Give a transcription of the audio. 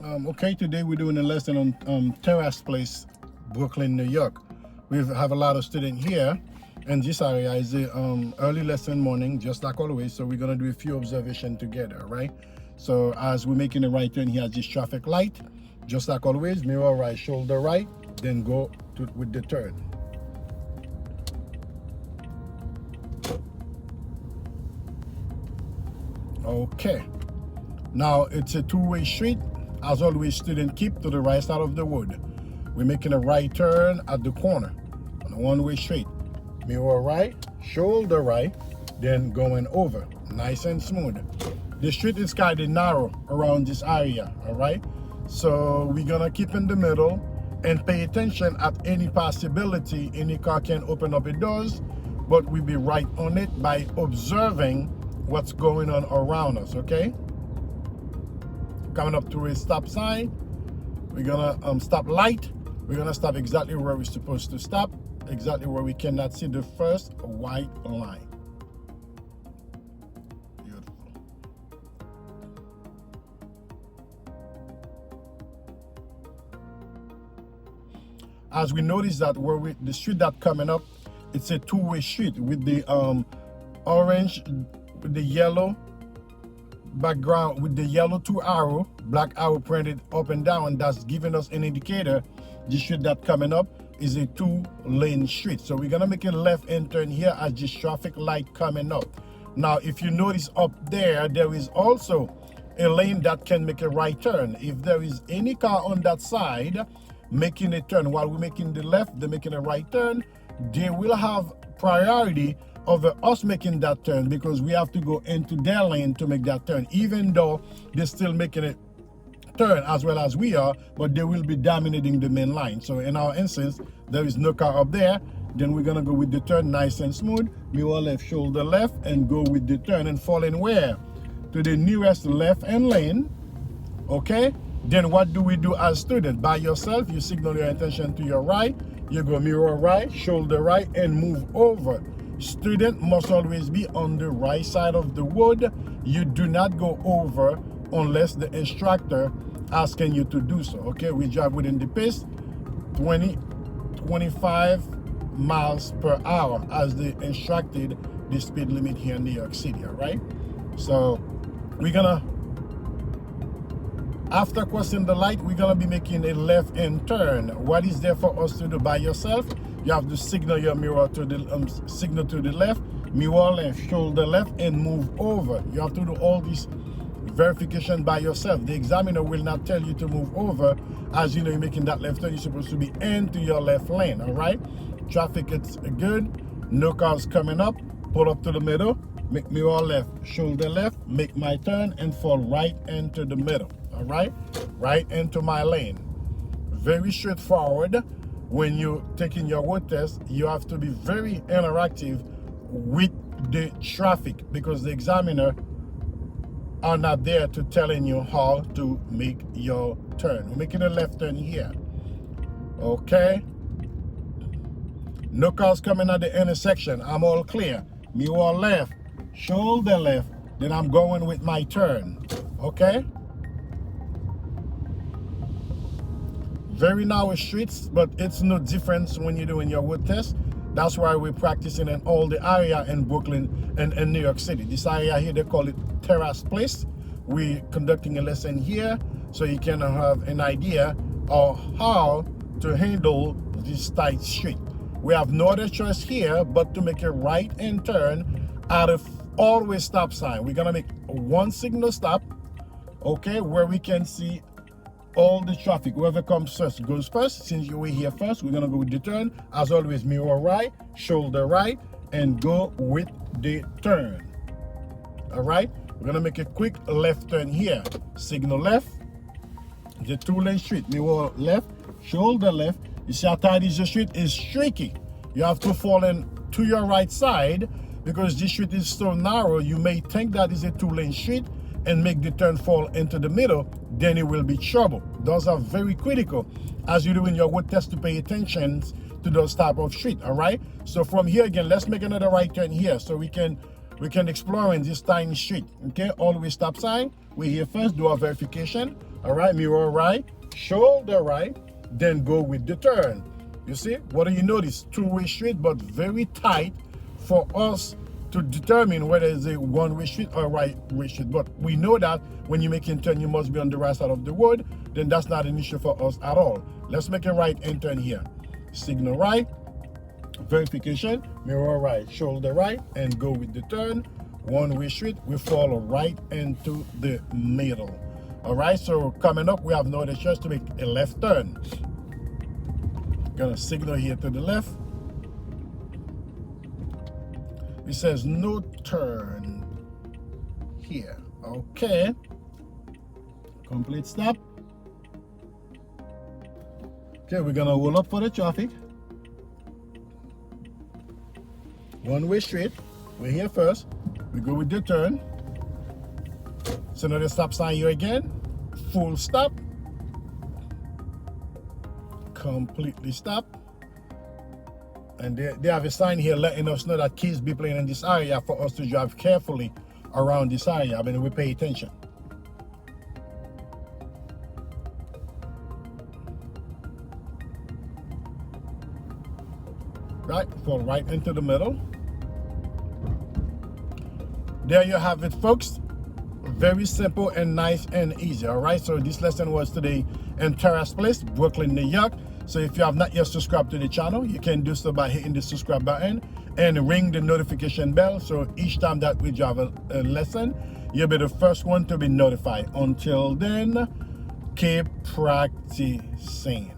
Okay, today we're doing a lesson on Terrace Place, Brooklyn, New York. We have a lot of students here, and this area is a early lesson morning, just like always. So we're gonna do a few observations together, right? So as we're making a right turn here, this traffic light, just like always, mirror right, shoulder right, then go with the turn. Okay. Now it's a two-way street. As always, student, keep to the right side of the road. We're making a right turn at the corner on a one-way street. Mirror right, shoulder right, then going over, nice and smooth. The street is kind of narrow around this area, all right? So we're gonna keep in the middle and pay attention at any possibility. Any car can open up its doors, but we'll be right on it by observing what's going on around us, okay? Coming up to a stop sign, we're gonna stop light. We're gonna stop exactly where we're supposed to stop, exactly where we cannot see the first white line. Beautiful. As we notice that the street that coming up, it's a two-way street with the orange, with the yellow background, with the yellow two arrow, black arrow printed up and down. That's giving us an indicator the street that coming up is a two-lane street. So we're gonna make a left hand turn here as this traffic light coming up. Now if you notice up there, there is also a lane that can make a right turn. If there is any car on that side making a turn while we're making the left, they're making a right turn, they will have priority over us making that turn, because we have to go into their lane to make that turn, even though they're still making a turn as well as we are, but they will be dominating the main line. So in our instance, there is no car up there, then we're gonna go with the turn nice and smooth, mirror left, shoulder left, and go with the turn and fall in where? To the nearest left hand lane, okay? Then what do we do as students? By yourself, you signal your intention to your right, you go mirror right, shoulder right, and move over. Student must always be on the right side of the road. You do not go over unless the instructor asking you to do so, okay? We drive within the pace, 25 miles per hour as they instructed the speed limit here in New York City, all right? So we're gonna, after crossing the light, we're gonna be making a left hand turn. What is there for us to do by yourself? You have to signal your mirror to the signal to the left, mirror left, shoulder left, and move over. You have to do all this verification by yourself. The examiner will not tell you to move over. As you know, you're making that left turn, you're supposed to be into your left lane, all right? Traffic is good, no cars coming up, pull up to the middle, make mirror left, shoulder left, make my turn, and fall right into the middle, all right? Right into my lane. Very straightforward. When you're taking your road test, you have to be very interactive with the traffic, because the examiner are not there to telling you how to make your turn. We're making a left turn here, okay? No cars coming at the intersection. I'm all clear. Mirror left, shoulder left, then I'm going with my turn, okay? Very narrow streets, but it's no difference when you're doing your road test. That's why we're practicing in all the area in Brooklyn and in New York City. This area here, they call it Terrace Place. We're conducting a lesson here so you can have an idea of how to handle this tight street. We have no other choice here but to make a right hand turn at a always stop sign. We're gonna make one signal stop, okay, where we can see all the traffic. Whoever comes first goes first. Since you were here first, we're gonna go with the turn. As always, mirror right, shoulder right, and go with the turn. All right, we're gonna make a quick left turn here. Signal left, the two-lane street, mirror left, shoulder left. You see how tight is the street? Is tricky. You have to fall in to your right side, because this street is so narrow. You may think that is a two-lane street and make the turn fall into the middle, then it will be trouble. Those are very critical as you're doing your road test to pay attention to those type of street, all right? So from here again, let's make another right turn here so we can explore in this tiny street, okay? Always stop sign. We're here first, do our verification. All right, mirror right, shoulder right, then go with the turn. You see, what do you notice? Two-way street, but very tight for us to determine whether it's a one-way street or right-way street. But we know that when you're making turn, you must be on the right side of the road. Then that's not an issue for us at all. Let's make a right and turn here. Signal right, verification, mirror right, shoulder right, and go with the turn. One-way street, we follow right into the middle. All right, so coming up, we have no other choice to make a left turn. Gonna signal here to the left. It says no turn here. Okay. Complete stop. Okay, we're gonna roll up for the traffic. One-way straight. We're here first. We go with the turn. So now the stop sign here again. Full stop. Completely stop. And they have a sign here letting us know that kids be playing in this area for us to drive carefully around this area. I mean, we pay attention. Right, fall right into the middle. There you have it, folks. Very simple and nice and easy. All right, so this lesson was today in Terrace Place, Brooklyn, New York. So if you have not yet subscribed to the channel, you can do so by hitting the subscribe button and ring the notification bell. So each time that we drive a lesson, you'll be the first one to be notified. Until then, keep practicing.